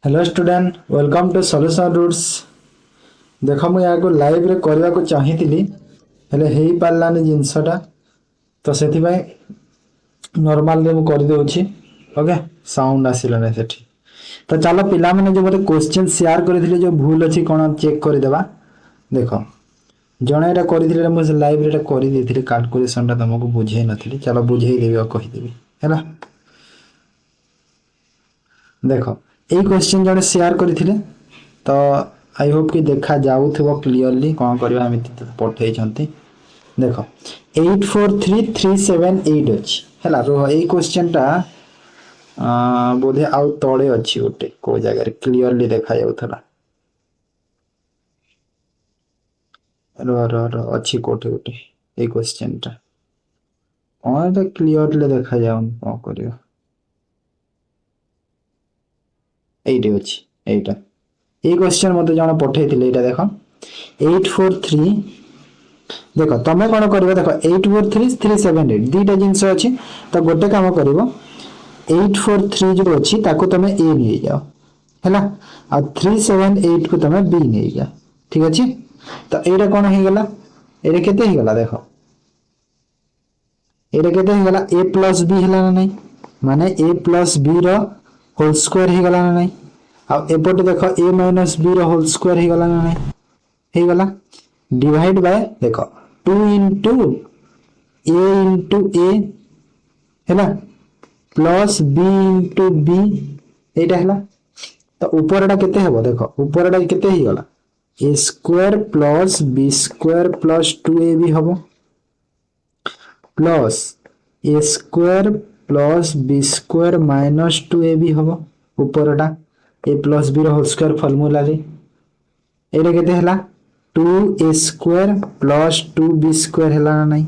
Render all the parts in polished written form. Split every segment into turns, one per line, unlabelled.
Hello student welcome to solution roots. देख मुझे यहाँ लाइव रे करने को चाहिए हेले हो पारानी जिनसटा तो से नॉर्मल रे मुझे करदे ओके साउंड आसलानी से तो चलो पिला मैंने जो मत क्वेश्चन शेयर करते जो भूल अच्छी कौन चेक करदेवा। देख जड़े यहाँ कर मुझे लाइव रे कर कैलकुलेसन तुमको बुझे नी चलो बुझेदेवी और कहीदेवी है। देख यही क्वेश्चन जड़े शेयर करते तो आई होप कि देखा जाऊ क्लीयरली कौन करवा पठे देख 843378 अच्छी है रोह यही क्वेश्चन टा बोधे आउ तले अच्छी गोटे को जगह क्लीयरली देखा जाऊला रोह रोह रोह अच्छी कोटे गोटे ये क्वेश्चन टा कौन क्लीयरली देखा जाऊन कौन कर ये अच्छी यहीटा ये क्वेश्चन मत जन पठे देख 843 देख तुम कौन कर देख 843378 दुईटा जिनस अच्छी तो गोटे कम कर 843 जो अच्छी तुम ए नहीं जाओ है आ 378 को तुम बी नहीं जाओ ठीक अच्छे। तो यहाँ कौन हो गला ये केते हो गला देख ये केते हो गला ए प्लस बी है ना नहीं माने ए प्लस बी रो होल स्क्वायर हो गला ना नहीं आपटे देख ए माइनस बी रो होल स्क्वायर हो गला ना नहीं हो गला डिवाइड बाय देख 2 इंटू ए है प्लस बी इंटू बी एटा है तो ऊपर केते हेबो देख ऊपर केते ही गला a square plus b square plus 2ab हम plus a square plus b square minus 2ab हम ऊपरटा a plus b whole square formula रे एटा केते हला 2a square plus 2b square हला ना नहीं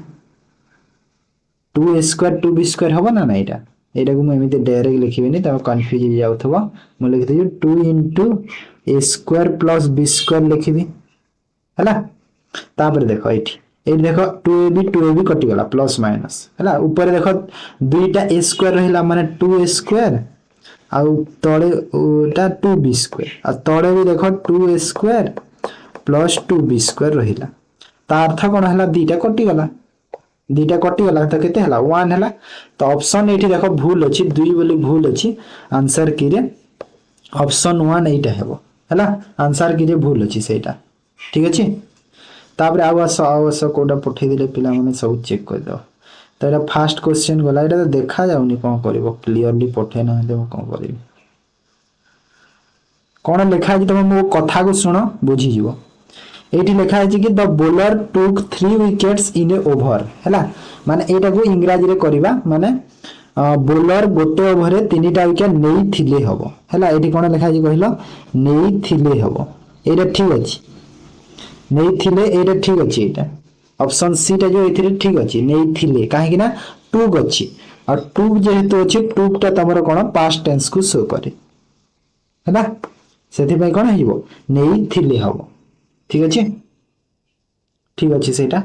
2a स्क्वायर 2b स्क्वायर हम ना नहीं एटा एटा को मैं डायरेक्ट लिखिबेनी त कंफ्यूज हो जाउथबो मु लिख दे 2 इंटू ए स्क्वायर प्लस बी स्क्वायर लिखिबी हैला तापर देखो ये देख 2ab कटि गला प्लस माइनस हैला ऊपर देख दुईटा ए स्क्वायर रहिला माने 2a स्क्वायर आउ तळे टा 2b स्क्वायर आ तळे भी देख 2a square plus 2b square रहिला ता अर्थ कोन हला दुईटा कटि गला तो केते हला 1 हला तो ऑप्शन एठी देखो भूल अछि 2 बोली भूल अछि आंसर की रे ऑप्शन 1 एटा हेबो हला आंसर की रे भूल अछि सेटा ठीक अछि। तापर आवास कोडा पठे दिले पिला माने सब चेक कर दो तो एटा फर्स्ट क्वेश्चन गला एटा तो देखा जाउनी कोन करबो क्लियरली पठे न देबो कोन करबी कोन लिखा अछि तुम मो कथा को सुनो बुझी जीवो एटी लिखा है कि the bowler took 3 wickets in A over हैला माने एटा को इंग्रजी रे करबा माने बोलर गोटे ओवर रे 3टा विकेट नेई थिले हबो हैला एटी कोन लिखा है कहलो नेई थिले हबो एटा ठीक अछि नेई थिले एटा ठीक अछि एटा ऑप्शन सी टा जो एथिरे ठीक अछि नेई थिले काहे कि ना टुक अछि और टुक जेहेतु अछि टुक टा तमरो कोन पास्ट टेंस को शो करे हैला सेति पय कोन हिबो नेई थिले हबो ठीक अच्छे ठीक अच्छे सेटा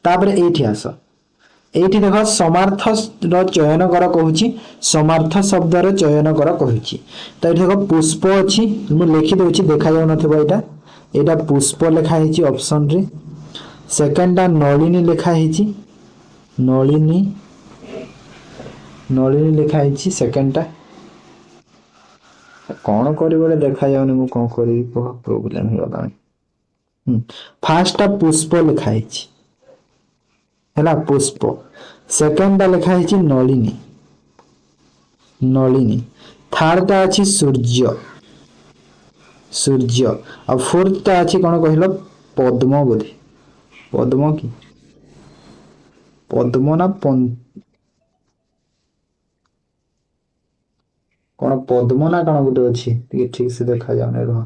तापर एठी आस एठी देखो समार्थ रो चयन कर कहूची समार्थ शब्द रो चयन कर कहूची तो एठी देखो पुष्प अछि मु लिखि दोची देखा जाउ नथिबो एटा पुष्प लिखा हिची ऑप्शन रे सेकंड टा नलिनी लिखा हिची नलिनी लिखा हिची सेकंड टा कोन करिबो देखा जाउनी मु कोन करिबी प्रॉब्लम हो गला फास्ट पुष्प लिखा है पुष्प सेकेंड लिखा है नलिनी थर्ड अच्छी सूर्य और फोर्थ अच्छी कौन कहल पद्म बोधे पद्म कि पद्म ना कौन पद्म ना कौन गोटे अच्छी ठीक से देखा जाने रहा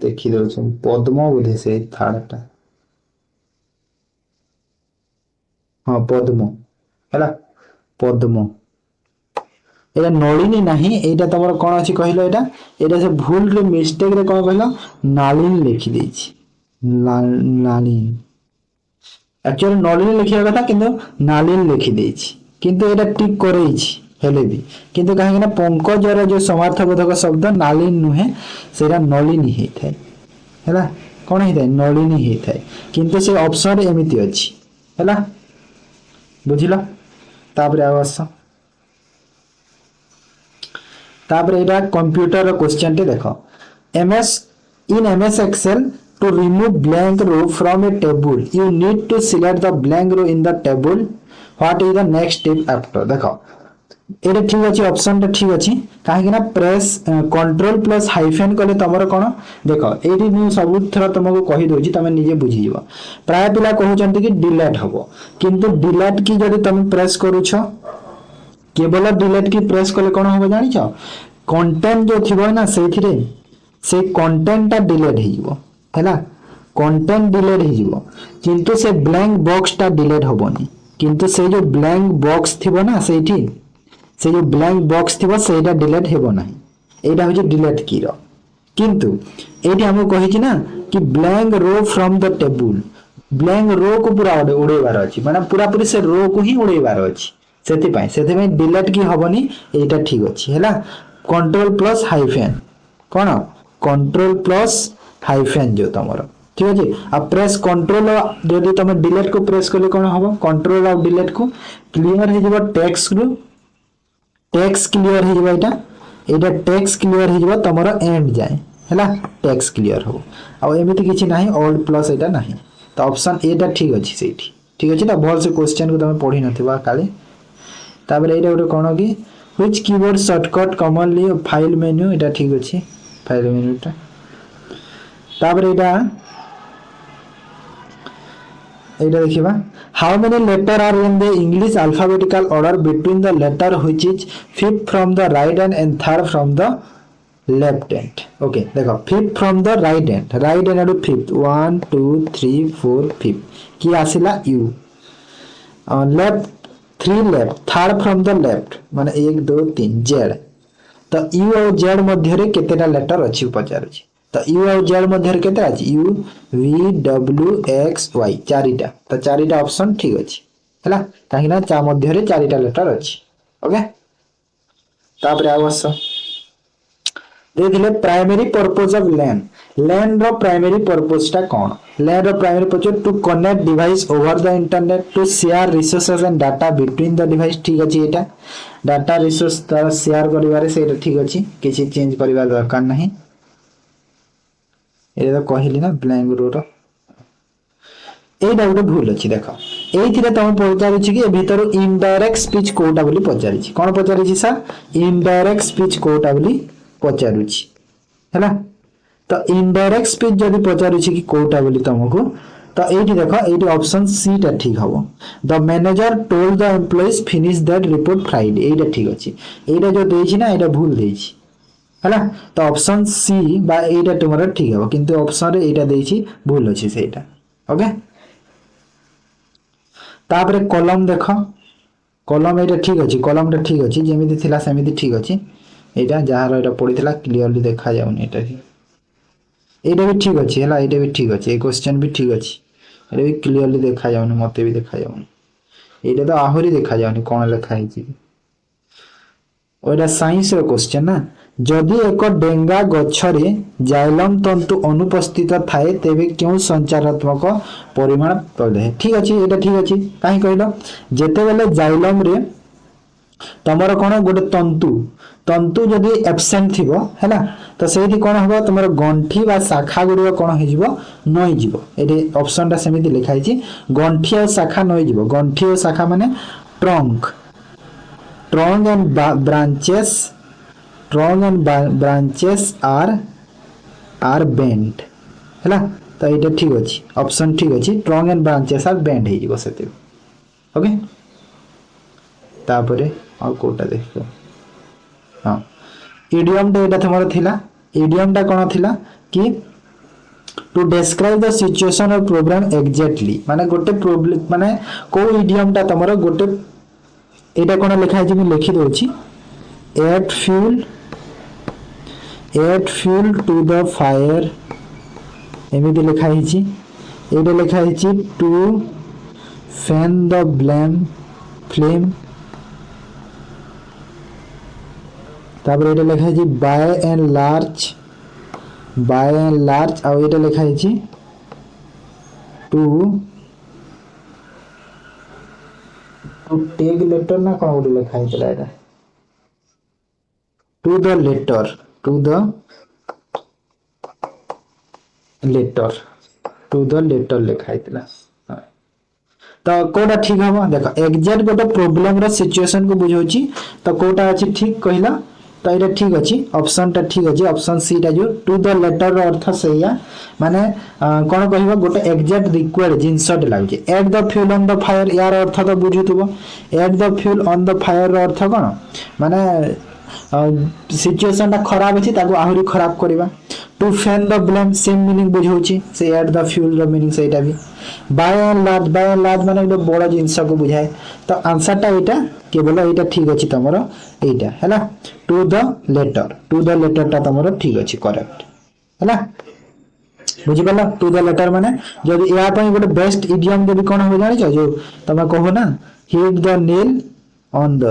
देखी दो पद्म बोधे से थर्ड हाँ पद्म है पद्म एटा नलिनी नहीं एटा तमर कौन अच्छी कहलो एटा से भूल रे मिस्टेक रे कौन कहलो नालिन लिखि देछि नालिन एक्चुअली नलिनी लिखिया कथा किंतु नालिन लिखि देछि किंतु एटा टिक करैछि हेले भी किंतु कहीं पंकजर जो समार्थबोधक शब्द नालिन नुहे से नलिनी होता है हैला कौन होता है नलिनी होता है किंतु से ऑप्शन एमती अच्छी हैला बुझिल तापर आवास तापर एटा कंप्यूटर क्वेश्चन टे देखो MS in MS Excel to remove blank row from a table you need to select the blank row in the table what is the next step after देखो एटा ठीक अछि ऑप्शन टा ठीक अछि काहे ना प्रेस कंट्रोल प्लस हाइफेन कले तमरो कोन देखो एटी मु सब थरा तुमको कहि दोछि तमे निजे बुझि जिवो प्राय पिला कहउचंती कि डिलीट हबो किंतु डिलीट की जदि तुम प्रेस करूछ केवल डिलीट की प्रेस कले कोन हबो जानि छ कंटेंट जो थिबो ना सेथिरे से कंटेंट ता डिलीट हे जिवो हैला कंटेंट डिलीट हे जिवो किंतु से ब्लैंक बॉक्स ता डिलीट हबोनी किंतु से जो ब्लैंक बॉक्स थिबो ना सेठी से जो ब्लैंक बॉक्स थिबो सेटा डिलीट हेबो नाही एटा होची डिलीट की रो किंतु एटी हमको कहि छी ना कि blank row from the table blank row को पूरा उड़ेबार अछि माने पूरा पूरी से रो को ही उड़ेबार अछि सेति पय डिलीट की हबोनी एटा ठीक अछि हैला कंट्रोल प्लस हाइफेन कोन कंट्रोल प्लस हाइफेन जो तमरो ठीक अछि अब प्रेस कंट्रोल जदि तुम डिलीट को प्रेस करले कोन हबो कंट्रोल और डिलीट को क्लियर हे जबो टेक्स्ट क्लियर हे जबो एटा टेक्स्ट क्लियर हे जबो तमरो एंड जाय हैला टेक्स्ट क्लियर हो आ एमिति किछि नाही ऑल्ट प्लस एटा नाही तो ऑप्शन ए टा ठीक अछि सेठी ठीक अछि ना बोल से क्वेश्चन को तुम पढी नथिबा काले तापर एटा ओटे कोन कि which keyboard shortcut commonly file menu एटा ठीक अछि फाइल मेन्यू टा तापर एटा देखिबा how many letter are in the English alphabetical order between the letter which is fifth from the right hand and third from the left hand okay देखो fifth from the right hand to fifth 1 2 3 4 5 की आसिला you left 3 left third from the left माने 1 2 3 Z तो you और Z मध्य रे केतेटा letter अछि पचारुछि तो you और जेड मध्य रे केते अछि U V W X Y चारिटा तो चारिटा ऑप्शन ठीक अछि हैला काहे ना चा मध्य रे चारिटा लेटर अछि ओके तापर आवश्य देखिले प्राइमरी पर्पस ऑफ लैन रो प्राइमरी पर्पस टा कोन लैन रो primary purpose to connect device over the internet to share resources and data between the device ठीक अछि एटा डाटा रिसोर्स तार शेयर करिवारे सेटा ठीक अछि किछि चेंज करिवा दरकार नाही ए तो कहली ना ब्लैंक रो रो एटा गोटे भूल अछि देखो एथिरे तम पचारि छी कि भीतर इनडायरेक्ट स्पीच कोटा बोली पचारि छी कोन पचारि छी सर इनडायरेक्ट स्पीच कोटा बोली पचारु छी हैला तो इनडायरेक्ट स्पीच जदी पचारु छी कि कोटा बोली तुमको तो एठी देखो एठी ऑप्शन सी टा ठीक हबो the manager told the employees finish that report Friday एटा ठीक अछि एटा जो देछि ना एटा भूल देछि हैला तो ऑप्शन सी बा एटा तुमरा ठीक हबो किंतु ऑप्शन रे एटा देछि भूल अछि सेटा ओके तापरे कॉलम देखो कॉलम एटा ठीक अछि कॉलम टा ठीक अछि जेमिति थिला सेमिति ठीक अछि एटा जहार एटा पडितला क्लियरली देखा जाउनी एटा भी ठीक अछि हैला एटा भी ठीक अछि ए क्वेश्चन भी ठीक अछि एटा भी क्लियरली देखा जाउनी मते भी देखा जाउनी एटा तो आहुरी देखा जाउनी कोन लेखा हिची ओटा साइंस रो क्वेश्चन ना जदि एक डेंगा गछरे जाइलम तंतु अनुपस्थित थाए तेबे क्यों संचारात्मक परिमाण पड़े ठीक अछि एटा ठीक अछि काहे कहलो जेते बेले जाइलम रे तमरो कोन गोटे तंतु जदि एब्सेंट थिबो हैला तो सेठी कोन हबो तमरो गंठी बा शाखा गुडो कोन हे जिवो नई जिवो एठी ऑप्शन ता सेमिति लिखाइ छी गंठी और शाखा नई जिवो गंठी और शाखा माने trunk and branches are bent हैला तो एटा ठीक अछि ऑप्शन ठीक अछि trunk and branches are bend हे जिवो सेते ओके तापरे और कोटा देखो हां इडियम डे एटा तमरो थिला इडियम टा कोन थिला कि टू डिस्क्राइब द सिचुएशन और प्रोग्राम एग्जैक्टली माने गोटे प्रॉब्लम माने को इडियम टा तमरो गोटे एटा कोन लिखा है मैं लिखि दोछि add fuel to the fire एमिति लिखा है एटा लिखा है टू fan the flame तापर एटा लिखा है बाय एंड लार्ज आ एटा लिखा है टू टू टेक लेटर ना कौन गोटे लिखा है टू द लेटर लिखा है तो कोटा ठीक हम देख एक्जेक्ट गोटे प्रोब्लेम रो सिचुएशन को बुझाउची तो कोटा अछि ठीक कहला तो ये ठीक अच्छी ऑप्शन टा ठीक अच्छी ऑप्शन सी टा जो टू द लेटर रो अर्थ सैया माने कोन कहबो गोटे एक्जेक्ट रिक्वायर्ड जिंसट लागुची at the fuel on the fire यार अर्थ तो बुझुतबो at the fuel on the fire रो अर्थ कोन माने सिचुएशन टा खराब अछि ताको आहुरी खराब करबा to fan the blame same meaning बुझाउची से एट द फ्यूल रो मीनिंग सेटा भी बाय एंड लार्ज माने गोटे बड़ जिंस को बुझाए तो आंसर टा एटा केवल एटा ठीक अछि तमरो एटा हैला टू द लेटर टा तमरो ठीक अछि करेक्ट हैला बुझि गला टू द लेटर माने जदि या पई गोटे बेस्ट इडियम देबी कोन हो जानि छ जो तमे कहो ना hit the nail on the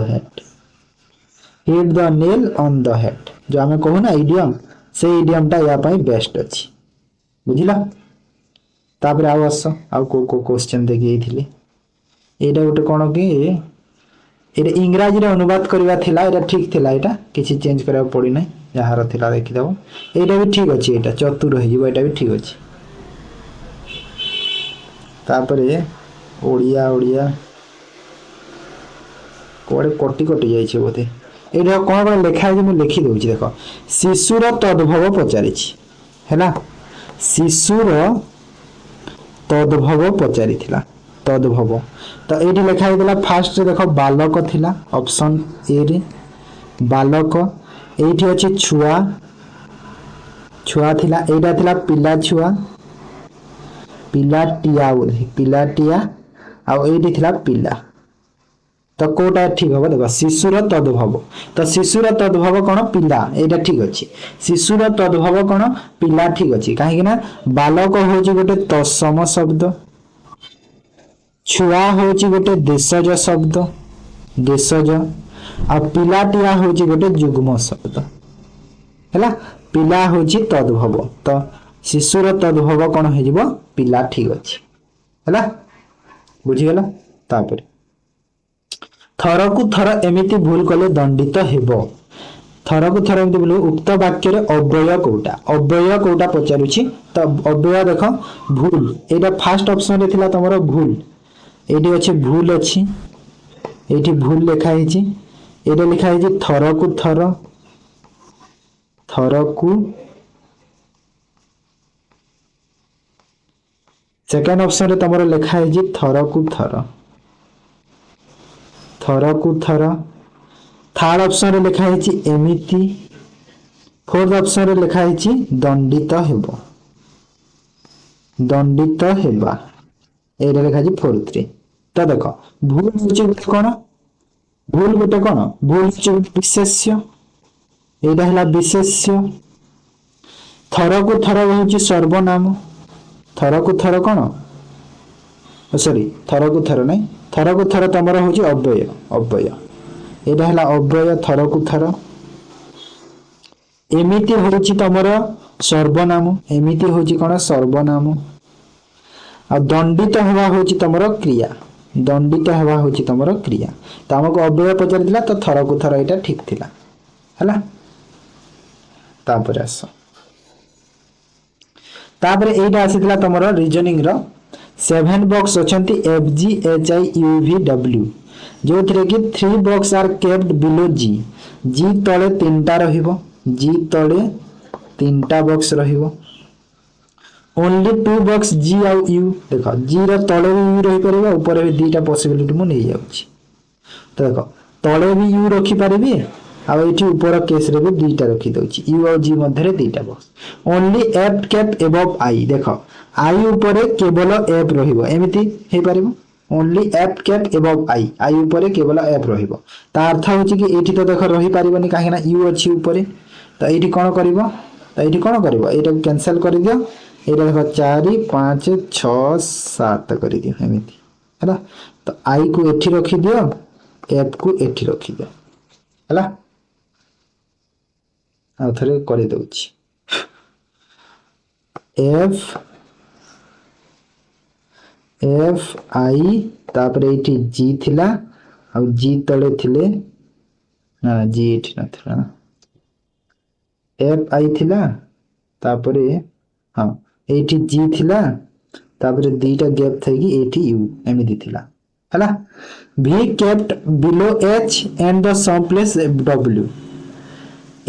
head जो हमें कहो ना इडियम से इडियम टा या पई बेस्ट अछि बुझिला तापर आउ आस आउ को क्वेश्चन देखि थिले एटा गोटे कोन कि एटा इंग्रजी रे अनुवाद करबा थिला एटा ठीक थिला एटा किछि चेंज करबा पड़ी नै याहार थिला देखि दबो एटा भी ठीक अछि एटा चतुर हो जिवो एटा भी ठीक अछि तापर ओडिया कोडे कोटी जाई छै बोते एटा कोन लिखा है मैं लिखि दउछि देखो शिशुर तद्भव पचारि छी हैला शिशुर तद्भव पचारि थिला तद्भव तो ये लिखा है फास्ट देखो बालक थिला ऑप्शन ए रे बालक एठी अछि छुआ थिला एटा थिला पिलाटिया आ एठी थिला पिला तो कोटा ठीक हो देखो शिशुर तद्भव तो शिशुर तद्भव कोन पिला एटा ठीक अछि शिशुर तद्भव कोन पिला ठीक अछि काहे ना बालक होची गोटे तत्सम शब्द छुआ होची गोटे देशज शब्द आ पिलाटिया होची गोटे जुग्म शब्द हैला पिला होची तद्भव तो शिशुर तद्भव कोन हो जिवो पिला ठीक अछि हैला बुझि गेला तापर थरकु थर एमिति भूल कले दंडित हेबो थरकु थर एमिति भूल उक्त वाक्य रे अव्यय कोटा पचारुछि तो अव्यय देखो भूल एटा फर्स्ट ऑप्शन रे थिला तमरो भूल एटी अच्छे भूल अच्छी एटी भूल लिखा है एटा लिखा है थरकु सेकेंड ऑप्शन रे तमरो लिखा है थरकु थर थर्ड ऑप्शन रे लिखा है एमिति फोर्थ ऑप्शन रे लिखा है दंडित हेबा एटा लिखा है फोर्थ रे तो देखो भूल होची कोन भूल होची विशेष्य एटा हला विशेष्य थरकु थर होची सर्वनाम थरकु थर कोन सॉरी थरकु थर नै थरकु थर तमरो होची अव्यय एटा हला अव्यय थरकु थर एमिति होची तमरो सर्वनाम एमिति होची कोन सर्वनाम आ दंडित हवा होची तमरो क्रिया तो हमको अव्यय पचार दिला तो थरकु थर एटा ठीक थिला हला तापर आस तापर एटा आसीतला तमरो रीजनिंग रो 7 बॉक्स अछंती F G H I U V W जो थरे कि 3 box are kept below G तळे 3टा रहिबो जी तळे 3टा बॉक्स रहिबो ओनली 2 बॉक्स जी आउ यू देखो जी रो तळे भी यू रही परबो ऊपर भी दीटा पॉसिबिलिटी मु नै जाउची तो देखो तळे भी यू रखी परबी आ एठी ऊपर केस रे भी दीटा रखी दउची यू और जी मध्य रे दीटा box only F kept above I देखो आई ऊपर केवल एफ रहिबो एमिति हे परबो only F kept above I ऊपर केवल एफ रहिबो ता अर्थ होची कि एठी तो देखो रही परिबनी काहे ना यू अछि ऊपर तो एठी कोन करबो एटा कैंसिल कर दियो एटा देखो 4 5 6 7 कर दियो एमिति हैला तो आई को एठी रखी दियो एफ को एठी रखी दियो हैला ଆଉ ଥରେ କରିଦେଉଛି एफ आई तापर ये जी थिला आ जी तले थिले ना जी एठी नथिला एफ आई थिला तापर हाँ एठी जी थिला तापर दीटा गैप थे कि एठी यू एमिति थिला हला v kept below h and the sum place w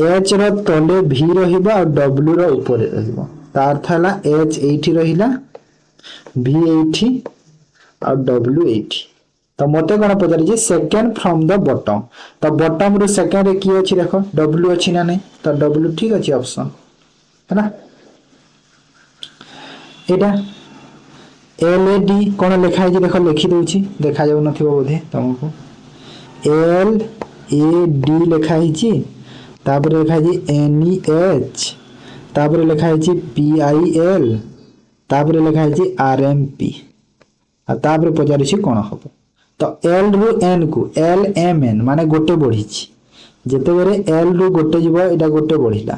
h रो तले v रहिबा और w रो ऊपर रहिबा तार थला h एठी रहिला v एठी और w एठी तो मते कोन पचारि जे सेकंड फ्रॉम द बॉटम तो बॉटम रो सेकंड रे की अछि देखो w अछि ना नै तो w ठीक अछि ऑप्शन है ना एटा एल ए डी कोन लिखा है देखो लिखि दउछि देखा जाउ नथिबो बोधे तुमको एल ए डी लिखा है छि तापर लिखा है एन ई एच तापर लिखा है पी आई एल तापर लिखा है आर एम पी आ तापर पचारि छि कोन हबो तो एल रु एन को एल एम एन माने गोटे बढ़ी छि जेते बेरे एल रु गोटे जिवो एटा गोटे बढ़िला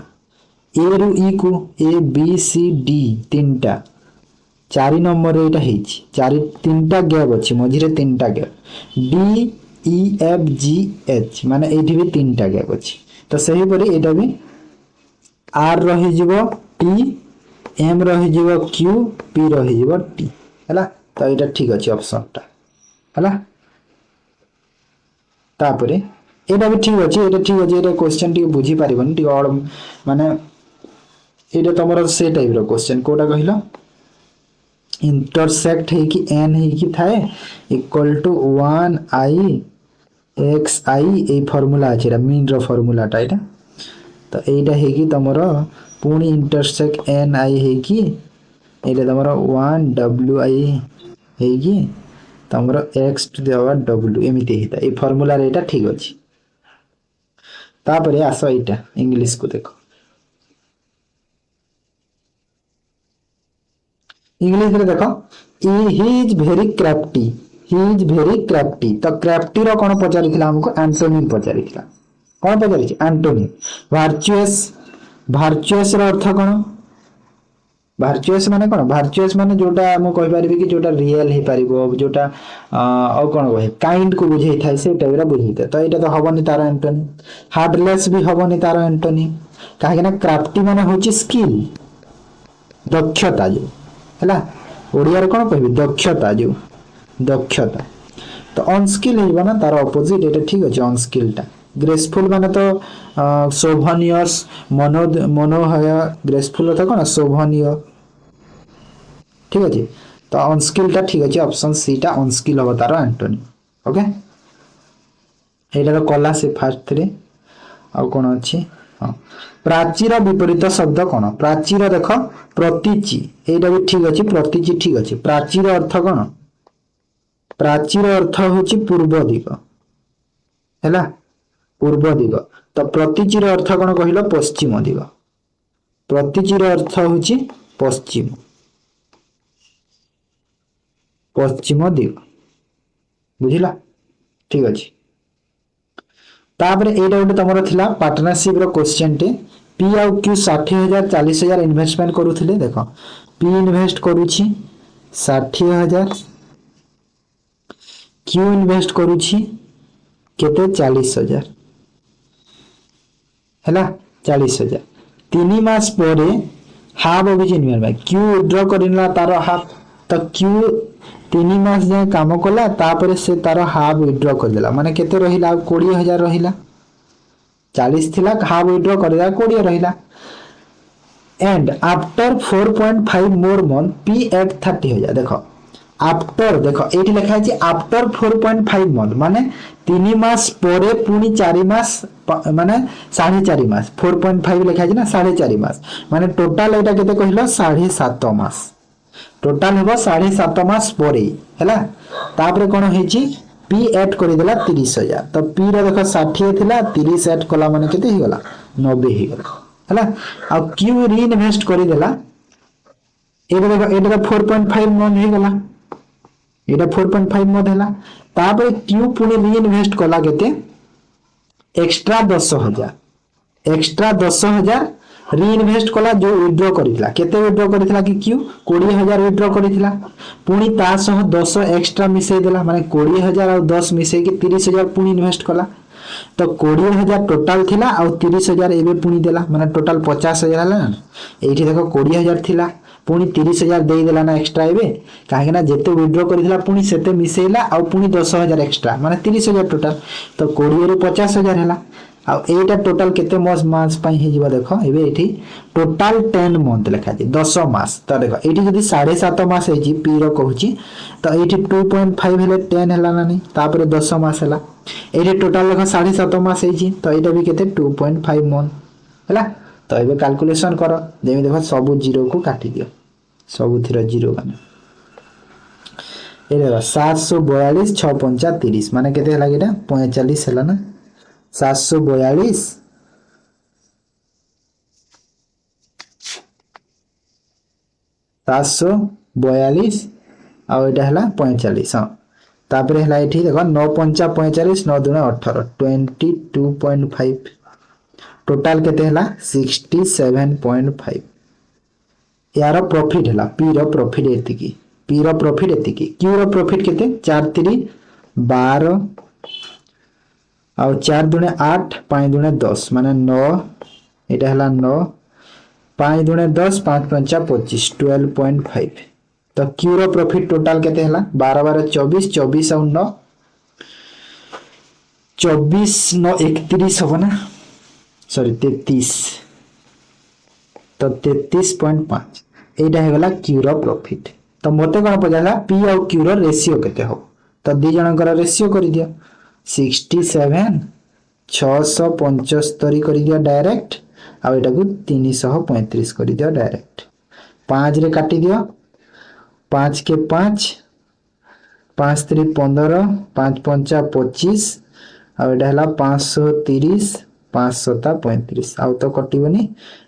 ए रु ई को ए बी सी डी तीनटा 4 नंबर रे एटा हेछि 4 तीनटा गैप अछि मझिरे तीनटा gap D E F G H माने एठी भी तीनटा गैप अछि तो सही परे एटा भी आर रहि जिवो टी एम रहि जिवो क्यू पी रहि जिवो टी हला तो एटा ठीक अछि ऑप्शन टा हला तापरे एटा भी ठीक अछि एटा क्वेश्चन टी बुझी पारिबन टी और माने एटा तमरो से टाइप रो क्वेश्चन कोटा कहिलो इंटरसेक्ट है कि n है कि थाए equal to 1 i x i a formula अछि रा मीन रो फार्मूला टा एटा तो एटा है कि तमरो पुनी इंटरसेक्ट n i है कि एटा तमरो 1 w i है कि तमरो x to the power w एमिति हेता ए फार्मूला रे एटा ठीक अछि तापरे आसो एटा इंग्लिश को देखो इंग्लिश रे देखो ही इज वेरी क्राफ्टी तो क्राफ्टी रो कोन पचारिथिला हमको एंटोनिम पचारिथिला कोन पचारिछि एंटोनिम वर्चुअस रो अर्थ कोन वर्चुअस माने जोटा हम कहि परिबी कि जोटा रियल हे परिबो जोटा औ कोन कहे काइंड को बुझै थाइ से टाइरा बुझैते तो एटा तो हबनी तार एंटोनिम हार्डलेस भी हबनी तार एंटोनिम काहे ना क्राफ्टी माने होछि स्किल दक्षता जो हैला ओडिया रे कोन कहबी दक्षता जो दक्षता तो अनस्किल हेबा ना तार ऑपोजिट एटा ठीक अछि अनस्किल टा ग्रेसफुल माने तो शोभनीयस मनोहय ग्रेसफुल था कोन शोभनीय ठीक अछि तो अनस्किल टा ठीक अछि ऑप्शन सी टा अनस्किल हो तार एंटोनिम ओके एटा तो कला से फर्स्ट रे आ कोन अछि हां प्राचीर विपरीत शब्द कोन प्राचीर देखो प्रतिचि एटा भी ठीक अछि प्रतिचि ठीक अछि प्राचीर अर्थ कोन प्राचीर अर्थ होछि पूर्व दिग हैला पूर्व दिग तो प्रतिचिर अर्थ कोन कहिलो पश्चिम दिग प्रतिचिर अर्थ होछि पश्चिम पश्चिम दिग बुझिला ठीक अछि तापरे एटा उठे तमरो थिला पार्टनरशिप रो क्वेश्चन टे पी आ क्यू 60000 40000 इन्वेस्टमेंट करूथिले देखो पी इन्वेस्ट करूछि 60000 क्यू इन्वेस्ट करूछि केते 40000 हैला 40000 3 मास परे half of investment Q withdraw करिनला तारो हाफ तो क्यू 3 मास जे काम कला तापरे से तारो हाफ विथड्रॉ कर देला माने केते रहिला 20000 रहिला 40 थिला हाफ विथड्रॉ करला 20 रहिला and after 4.5 more month P at 30000 देखो आफ्टर देखो एठी लिखा है आफ्टर 4.5 मंथ माने 3 मास परे पुनी 4 मास माने 4.5 मास 4.5 लिखा है ना 4.5 मास माने टोटल एटा केते कहिलो 7.5 मास टोटल हेबो 7.5 मास परे हैला तापरे कोन हेची पी ऐड करि देला 30000 तो पी रे देखो 60 थिला 30 ऐड कला माने केते हि गला 90 हि गला हैला आ क्यू री इन्वेस्ट करि देला एटा देखो एटा 4.5 मंथ हि गला एटा 4.5 मंथ हैला तापरे क्यू पुनी री इन्वेस्ट कला केते एक्स्ट्रा 10000 एक्स्ट्रा 10,000 रीइनवेस्ट कला जो विड्रॉ करितला केते विड्रॉ करितला कि क्यू 20,000 विड्रॉ करितला पुणी ता सह 10 एक्स्ट्रा मिसई देला माने 20,000 और 10 मिसई कि 30,000 पुणी इन्वेस्ट कला तो 20,000 टोटाल थिला और 30,000 एबे पुणी देला माने टोटाल 50,000 हला ना एठी देखो 20,000 थिला पुणी 30,000 देई देला ना एक्स्ट्रा एबे काहे ना जेते विड्रॉ करितला पुणी सेते मिसैला और पुणी 10,000 एक्स्ट्रा माने 30,000 टोटाल तो 20 रु 50,000 हला आ एटा टोटल केते मास पई हे जिवो देखो एबे एठी टोटल 10 मंथ लिखा छै 10 मास तो देखो एठी जदी 7.5 मास हे जी पी रो कहूची तो एठी 2.5 हेले 10 हला ना नहीं तापर 10 मास हला एठी टोटल देखो 7.5 मास हे जी तो एटा भी केते 2.5 मंथ हला तो एबे कैलकुलेशन करो जेमी देखो सब जीरो को काटी दियो सब थिरा जीरो माने ए देखो 742 6 30 माने केते हला गेटा 45 हला ना 742 742 ଆଉ ଏଟା ହେଲା 45 ହଁ ତାପରେ ହେଲା ଏଠି ଦେଖ 9 5 45 9 2 18 22.5 टोटल केते हला 67.5 यार प्रॉफिट हला पी रो प्रॉफिट एतिकी पी रो प्रॉफिट एतिकी क्यू रो प्रॉफिट केते 4 3 12 और 4 दुणे 8 5 दुणे 10 माने 9 एटा हला 9 5 दुणे 10 5 5 25 12.5 तो क्यू रो प्रॉफिट टोटल केते हला 12 12 24 24 और 9 24 9 31 हो ना सॉरी 33 तो 33.5 एटा हे गला क्यू रो प्रॉफिट तो मते कोन पजाला पी और क्यू रो रेशियो केते हो तो दी जनकर रेशियो करि दियो 67 675 कर दिया डायरेक्ट आ एटा को 335 कर दिया डायरेक्ट 5 रे काटी दियो 5 के 5 5 3 15 5 5 25 आ एटा हला 530 535 आ तो कटिबनी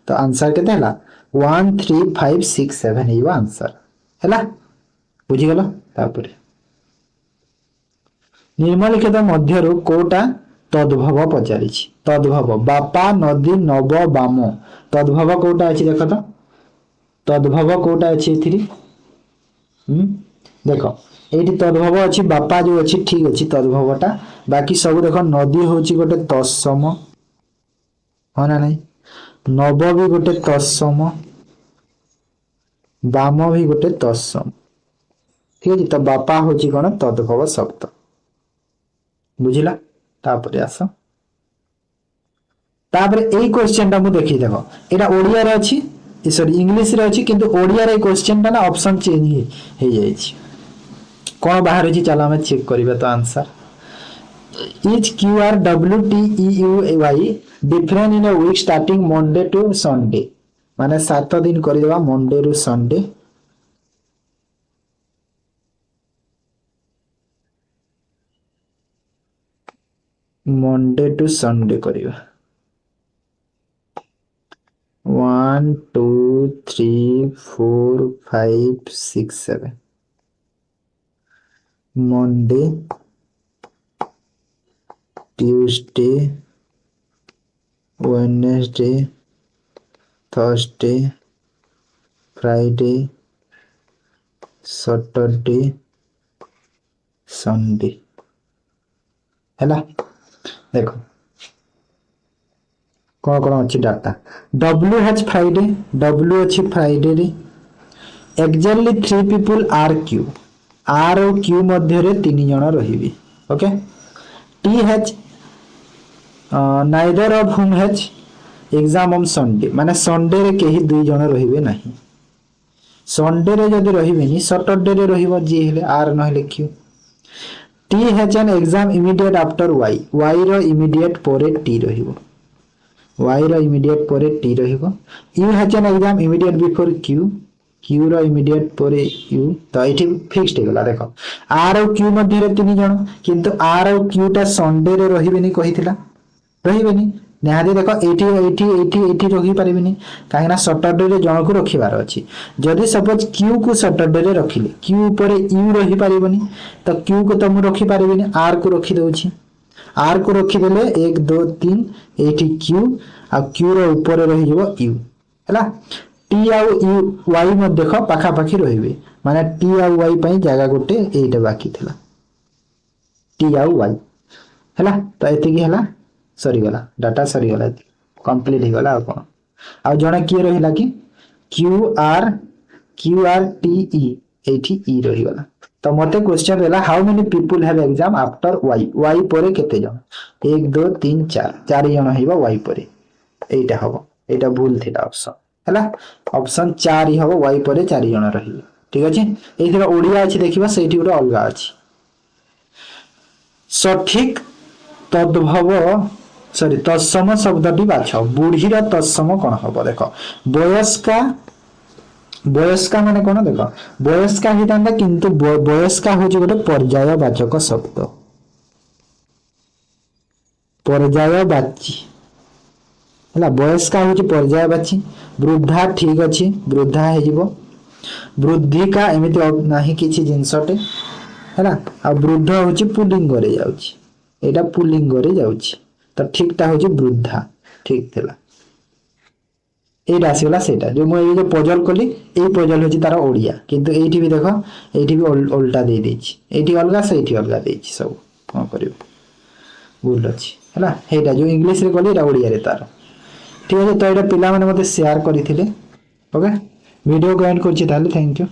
तो आंसर केते हला 13567 हेबा आंसर हला बुझी गेलो तापर निम्नलिखित मध्यरु कोटा तद्भव पचारि तद्भव बापा नदी नव बाम तद्भव कोटा अछि देखो तो तद्भव कोटा अछि एथिरि देखो एठी तद्भव अछि बापा जो अछि ठीक अछि तद्भवटा बाकी सब देखो नदी होछि गोटे तत्सम होना नहीं नव भी गोटे तत्सम बाम भी गोटे तत्सम ठीक अछि तो बापा होछि कोन तद्भव शब्द बुझिला तापर आस तापर एई क्वेश्चन टा मु देखि देखो एटा ओडिया रे अछि सॉरी इंग्लिश रे अछि किंतु ओडिया रे क्वेश्चन टा ना ऑप्शन चेंज हे जाय छी कोन बाहर अछि चला हम चेक करबे तो answer is Q R W T E U Y different in a week starting Monday to Sunday माने 7 दिन करि देबा मंडे रु संडे मंडे टू संडे करिवा 1 2 3 4 5 6 7 Monday Tuesday Wednesday Thursday Friday Saturday Sunday हैला देखो कौन कौन अच्छी data W has Friday W अच्छी फ्राइडे रे exactly 3 people are Q R और क्यू मध्य रे 3 जण रहिबे okay T has neither of हुम हैज एग्जाम ऑन संडे माने संडे रे केही 2 जण रहिबे नाही संडे रे जदी रहिबेनी सैटरडे रे रहिबो जी हेले आर न हेले Q T has an exam immediate after Y Y रो इमीडिएट पोरे टी रहिबो वाई रो इमीडिएट पोरे टी रहिबो U has an exam immediate before Q Q रो इमीडिएट पोरे यू तो एठी फिक्स्ड हे गला देखो आर और क्यू मध्ये रे 3 जण किंतु आर और क्यू टा संडे रे रहिबेनी कहिथिला रहिबेनी निहादी देखो एठी रखी पारिबिनी काहे ना सैटरडे रे जण को रखिबार अछि जदी सपोज क्यू को सैटरडे रे रखिले क्यू ऊपर यू रही पारिबनी तो क्यू को तो मु रखी पारिबिनी आर को रखी दउछि आर को रखिदेले 1 2 3 एठी क्यू आ क्यू रो ऊपर रही जीवो यू हैला टी आ यू वाई म देखो पाखा पाखी रहिबे माने टी आ वाई पई जागा गोटे एटा बाकी थिला टी आ वाई हैला तो एति की हैला सरी गला डाटा सरी गला कंप्लीट हो गला आ कोन आ जणा की रहिला कि क्यू आर टी ई एठी ई रही गला तो मते क्वेश्चन रहला how many people have exam after Y Y परे केते जण 1 2 3 4 4 जण हेबा वाई परे एटा हबो एटा भूल थिला ऑप्शन हैला ऑप्शन 4 ही हबो वाई परे 4 जण रही ठीक अछि एथिरा ओडिया अछि देखिबा सेठी उडा अलगा अछि सठिक तद्भव सॉरी तत्सम शब्दटी बाछ बुढ़ीर तत्सम कोन हबो देखो वयस्का वयस्का माने कोन देखो वयस्का हितांदा किंतु वयस्का होची गोटे पर्यायवाचक शब्द पर्यायवाची हला वयस्का होची पर्यायवाची वृद्धा ठीक अछि वृद्धा हे जीवो वृद्धिका एमिति नाही किछि जिंसटे हला आ वृद्ध होची पुलिंग करे जाउची एटा पुलिंग करे जाउची तो ठीकटा होची वृद्धा ठीक थिला एटा आसीगला सेटा जो मु ए जो पजल कली ए पजल होची तार ओडिया किंतु एठी भी देखो एठी भी उल्टा दे देछि एठी अलगा सेठी अलगा देछि सब कोन करियो भूल अछि हला हेटा जो इंग्लिश रे कली एटा ओडिया रे तार ठीक है तो एटा पिला माने मते शेयर करिथिले ओके वीडियो को एंड करछि ताले थैंक यू।